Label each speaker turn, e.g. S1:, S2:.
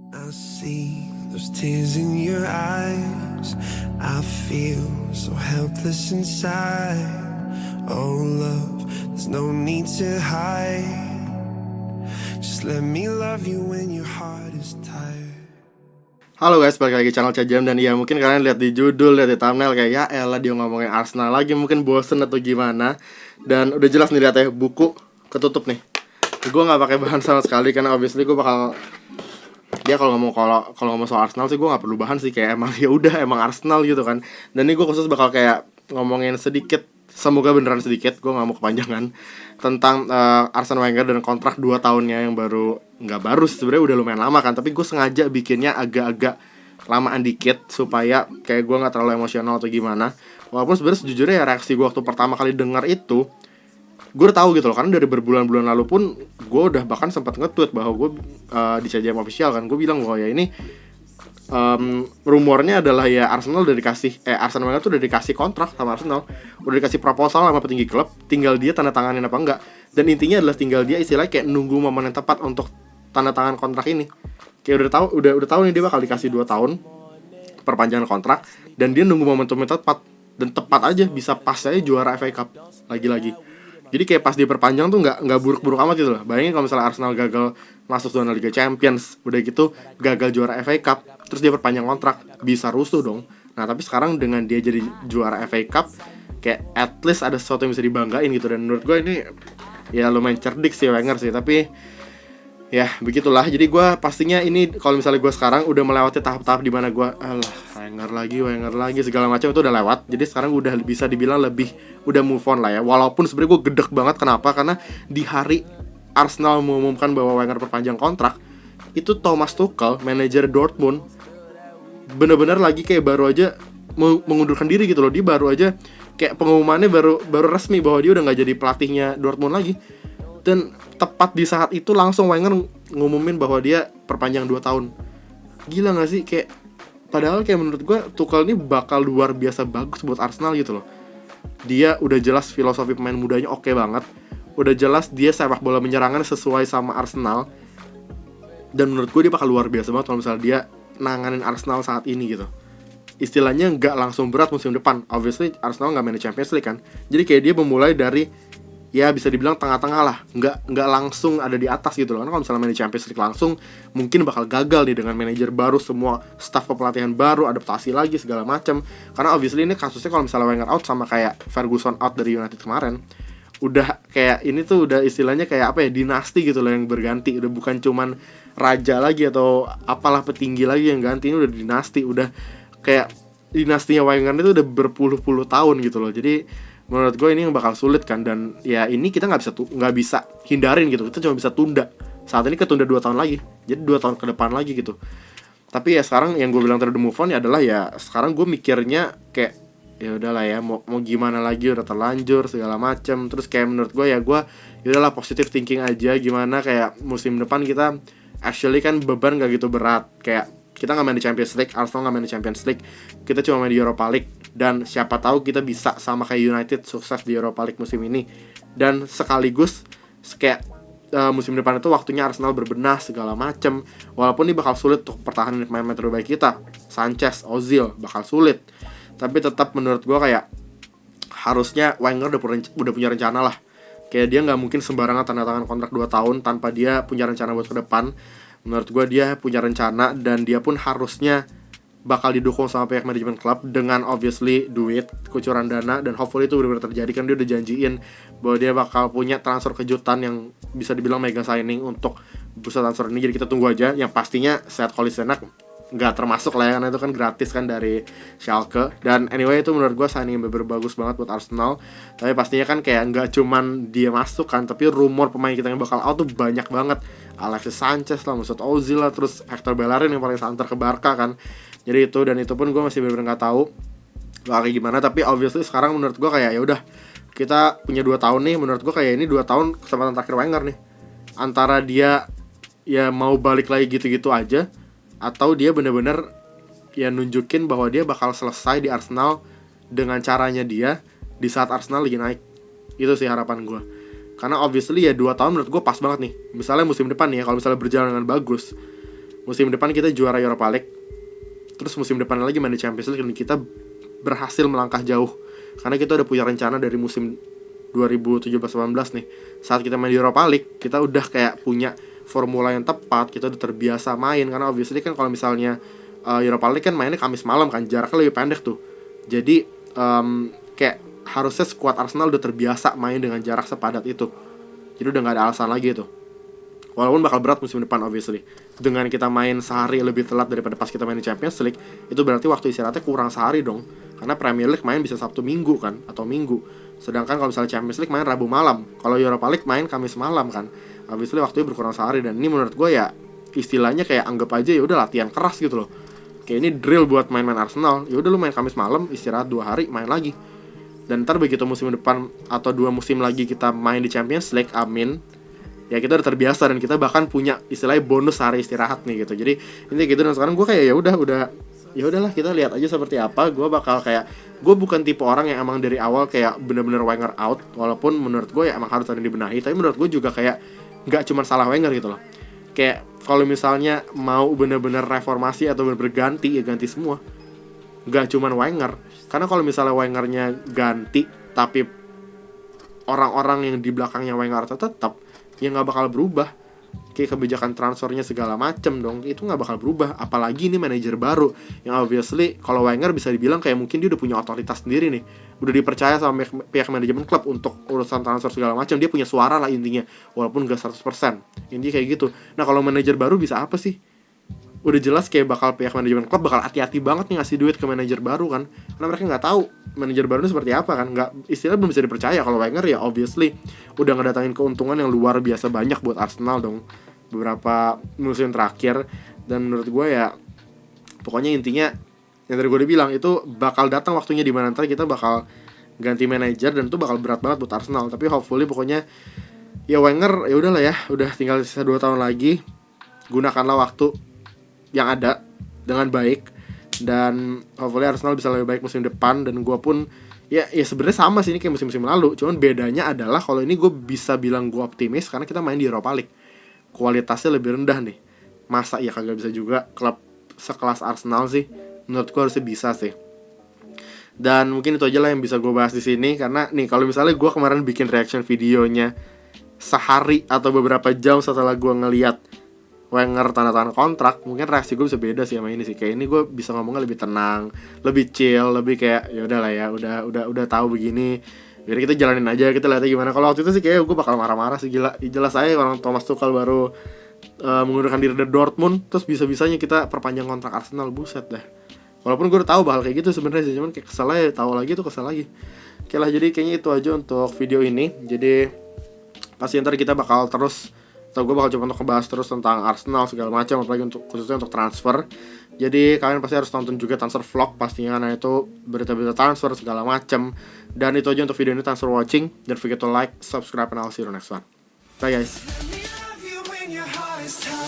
S1: I see those tears in your eyes. I feel so helpless inside. Oh love, there's no need to hide. Just let me love you when your heart is tired.
S2: Halo guys, balik lagi channel Cajam. Dan ya mungkin kalian lihat di judul, lihat di thumbnail kayak ya elah dia ngomongin Arsenal lagi, mungkin bosen atau gimana. Dan udah jelas nih lihat ya, buku ketutup nih. Gue nggak pakai bahan sama sekali karena obviously gue bakal dia kalau ngomong soal Arsenal sih gue nggak perlu bahan sih, kayak emang ya udah emang Arsenal gitu kan. Dan ini gue khusus bakal kayak ngomongin sedikit, semoga beneran sedikit, gue nggak mau kepanjangan, tentang Arsene Wenger dan kontrak 2 tahunnya yang nggak baru sebenarnya udah lumayan lama kan, tapi gue sengaja bikinnya agak-agak lamaan dikit supaya kayak gue nggak terlalu emosional atau gimana. Walaupun sebenarnya sejujurnya ya reaksi gue waktu pertama kali dengar itu, gue udah tahu gitu loh, karena dari berbulan-bulan lalu pun gue udah bahkan sempat nge-tweet bahwa gue di CJM official kan, gue bilang bahwa ya ini rumornya adalah ya Arsenal udah dikasih Arsene Wenger tuh udah dikasih kontrak sama Arsenal, udah dikasih proposal sama petinggi klub, tinggal dia tanda tanganin apa enggak. Dan intinya adalah tinggal dia istilahnya kayak nunggu momen yang tepat untuk tanda tangan kontrak ini. Kayak udah tahu nih dia bakal dikasih 2 tahun perpanjangan kontrak, dan dia nunggu momentum yang tepat, dan tepat aja bisa pas aja juara FA Cup lagi-lagi. Jadi kayak pas diperpanjang tuh nggak buruk-buruk amat gitu loh. Bayangin kalau misalnya Arsenal gagal masuk zona Liga Champions, udah gitu gagal juara FA Cup, terus dia perpanjang kontrak, bisa rusuh dong. Nah tapi sekarang dengan dia jadi juara FA Cup, kayak at least ada sesuatu yang bisa dibanggain gitu. Dan menurut gue ini ya lumayan cerdik sih Wenger sih, tapi ya begitulah. Jadi gue pastinya ini kalau misalnya gue sekarang udah melewati tahap-tahap di mana gue Wenger lagi segala macam itu udah lewat. Jadi sekarang udah bisa dibilang lebih udah move on lah ya. Walaupun sebenarnya gue gedek banget, kenapa? Karena di hari Arsenal mengumumkan bahwa Wenger perpanjang kontrak, itu Thomas Tuchel, manajer Dortmund, bener-bener lagi kayak baru aja mengundurkan diri gitu loh. Dia baru aja kayak pengumumannya baru resmi bahwa dia udah nggak jadi pelatihnya Dortmund lagi. Dan tepat di saat itu langsung Wenger ngumumin bahwa dia perpanjang 2 tahun. Gila gak sih? Kayak padahal kayak menurut gue Tuchel ini bakal luar biasa bagus buat Arsenal gitu loh. Dia udah jelas filosofi pemain mudanya oke banget. Udah jelas dia sepak bola menyerangan sesuai sama Arsenal. Dan menurut gue dia bakal luar biasa banget kalau misalnya dia nanganin Arsenal saat ini gitu. Istilahnya nggak langsung berat musim depan. Obviously Arsenal nggak main di Champions League kan. Jadi kayak dia memulai dari ya bisa dibilang tengah-tengah lah, nggak langsung ada di atas gitu loh. Karena kalau misalnya main di Champions League langsung mungkin bakal gagal nih dengan manajer baru, semua staff kepelatihan baru, adaptasi lagi segala macam. Karena obviously ini kasusnya kalau misalnya Wenger out sama kayak Ferguson out dari United kemarin, udah kayak ini tuh udah istilahnya kayak apa ya, dinasti gitu loh yang berganti. Udah bukan cuman raja lagi atau apalah petinggi lagi yang ganti, ini udah dinasti, udah kayak dinastinya Wenger itu udah berpuluh-puluh tahun gitu loh. Jadi menurut gue ini yang bakal sulit kan. Dan ya ini kita nggak bisa hindarin gitu, kita cuma bisa tunda. Saat ini ketunda 2 tahun lagi, jadi 2 tahun ke depan lagi gitu. Tapi ya sekarang yang gue bilang tadi move on ya adalah ya sekarang gue mikirnya kayak ya udahlah ya, mau gimana lagi, udah terlanjur segala macam. Terus kayak menurut gue ya udahlah positive thinking aja, gimana kayak musim depan kita actually kan beban gak gitu berat. Kayak kita gak main di Champions League, Arsenal gak main di Champions League, kita cuma main di Europa League. Dan siapa tahu kita bisa sama kayak United sukses di Europa League musim ini. Dan sekaligus kayak musim depan itu waktunya Arsenal berbenah segala macem. Walaupun ini bakal sulit untuk pertahanan pemain terbaik kita, Sanchez, Ozil bakal sulit. Tapi tetap menurut gue kayak harusnya Wenger udah punya rencana lah. Kayak dia gak mungkin sembarangan tanda tangan kontrak 2 tahun tanpa dia punya rencana buat ke depan. Menurut gue dia punya rencana, dan dia pun harusnya bakal didukung sama pihak manajemen klub dengan obviously duit, kucuran dana, dan hopefully itu benar-benar terjadi. Kan dia udah janjiin bahwa dia bakal punya transfer kejutan yang bisa dibilang mega signing untuk bursa transfer ini. Jadi kita tunggu aja. Yang pastinya Sead Kolasinac nggak termasuk lah ya, karena itu kan gratis kan dari Schalke. Dan anyway itu menurut gue signing yang bener-bener bagus banget buat Arsenal. Tapi pastinya kan kayak nggak cuman dia masuk kan, tapi rumor pemain kita yang bakal out tuh banyak banget. Alexis Sanchez lah, Mesut Ozil lah, terus Hector Bellerin yang paling santer ke Barca kan. Jadi itu, dan itu pun gue masih bener-bener nggak tahu kayak gimana. Tapi obviously sekarang menurut gue kayak ya udah, kita punya 2 tahun nih. Menurut gue kayak ini 2 tahun kesempatan terakhir Wenger nih. Antara dia ya mau balik lagi gitu-gitu aja, atau dia bener-bener ya nunjukin bahwa dia bakal selesai di Arsenal dengan caranya dia di saat Arsenal lagi naik. Itu sih harapan gue. Karena obviously ya 2 tahun menurut gue pas banget nih. Misalnya musim depan nih ya, kalau misalnya berjalan dengan bagus, musim depan kita juara Europa League, terus musim depan lagi main di Champions League, dan kita berhasil melangkah jauh karena kita udah punya rencana dari musim 2017-18 nih. Saat kita main di Europa League, kita udah kayak punya formula yang tepat, kita udah terbiasa main. Karena obviously kan kalau misalnya Europa League kan mainnya Kamis malam kan, jaraknya lebih pendek tuh. Jadi kayak harusnya skuad Arsenal udah terbiasa main dengan jarak sepadat itu. Jadi udah gak ada alasan lagi tuh. Walaupun bakal berat musim depan obviously. Dengan kita main sehari lebih telat daripada pas kita main di Champions League, itu berarti waktu istirahatnya kurang sehari dong. Karena Premier League main bisa Sabtu Minggu kan, atau Minggu. Sedangkan kalau misalnya Champions League main Rabu malam, kalau Europa League main Kamis malam kan. Obviously waktunya berkurang sehari, dan ini menurut gue ya istilahnya kayak anggap aja ya udah latihan keras gitu loh. Kayak ini drill buat main-main Arsenal. Ya udah lu main Kamis malam, istirahat 2 hari, main lagi. Dan ntar begitu musim depan atau 2 musim lagi kita main di Champions League, amin, ya kita udah terbiasa dan kita bahkan punya istilahnya bonus hari istirahat nih gitu. Jadi ini gitu, dan sekarang gue kayak ya udahlah kita lihat aja seperti apa. Gue bakal kayak, gue bukan tipe orang yang emang dari awal kayak bener-bener Wenger out, walaupun menurut gue ya emang harus ada yang dibenahi. Tapi menurut gue juga kayak nggak cuma salah Wenger gitu loh. Kayak kalau misalnya mau bener-bener reformasi atau bener-bener ganti, ya ganti semua, nggak cuma Wenger. Karena kalau misalnya Wengernya ganti tapi orang-orang yang di belakangnya Wenger tetap, ya nggak bakal berubah. Kayak kebijakan transfernya segala macem dong, itu nggak bakal berubah. Apalagi ini manajer baru yang obviously kalau Wenger bisa dibilang kayak mungkin dia udah punya otoritas sendiri nih, udah dipercaya sama pihak manajemen klub untuk urusan transfer segala macam. Dia punya suara lah intinya, walaupun gak 100%. Intinya kayak gitu. Nah kalau manajer baru bisa apa sih? Udah jelas kayak bakal pihak manajemen klub bakal hati-hati banget nih ngasih duit ke manajer baru kan, karena mereka nggak tahu manajer baru itu seperti apa kan. Nggak, istilahnya belum bisa dipercaya. Kalau Wenger ya obviously udah ngedatangin keuntungan yang luar biasa banyak buat Arsenal dong beberapa musim terakhir. Dan menurut gue ya pokoknya intinya yang tadi gue udah bilang, itu bakal datang waktunya di mana ntar kita bakal ganti manajer, dan itu bakal berat banget buat Arsenal. Tapi hopefully pokoknya ya Wenger ya udahlah ya, udah tinggal sisa 2 tahun lagi, gunakanlah waktu yang ada dengan baik, dan hopefully Arsenal bisa lebih baik musim depan. Dan gue pun ya sebenarnya sama sih ini kayak musim-musim lalu, cuman bedanya adalah kalau ini gue bisa bilang gue optimis karena kita main di Europa League, kualitasnya lebih rendah nih. Masa ya kagak bisa juga klub sekelas Arsenal sih? Menurut gue harusnya bisa sih. Dan mungkin itu aja lah yang bisa gue bahas di sini, karena nih kalau misalnya gue kemarin bikin reaction videonya sehari atau beberapa jam setelah gue ngeliat Wenger tanda tangan kontrak, mungkin reaksi gue bisa beda sih sama ini sih. Kayak ini gue bisa ngomongnya lebih tenang, lebih chill, lebih kayak ya udah lah ya, udah tahu begini, jadi kita jalanin aja, kita lihat gimana. Kalau waktu itu sih kayak gue bakal marah-marah sih, gila. Jelas aja orang Thomas Tuchel baru mengundurkan diri dari Dortmund, terus bisa-bisanya kita perpanjang kontrak Arsenal, buset dah. Walaupun gue udah tahu bakal kayak gitu sebenarnya sih, cuman kayak kesel aja, tahu lagi tuh kesel lagi. Oke lah, jadi kayaknya itu aja untuk video ini. Jadi pasti ntar kita bakal terus, atau gue bakal coba untuk ngebahas terus tentang Arsenal segala macam, apalagi untuk khususnya untuk transfer. Jadi kalian pasti harus tonton juga transfer vlog pastinya, karena itu berita-berita transfer segala macam. Dan itu aja untuk video ini. Thanks for watching. Don't forget to like, subscribe, and I'll see you in the next one. Bye guys.
S1: Let me love you when your heart is tired.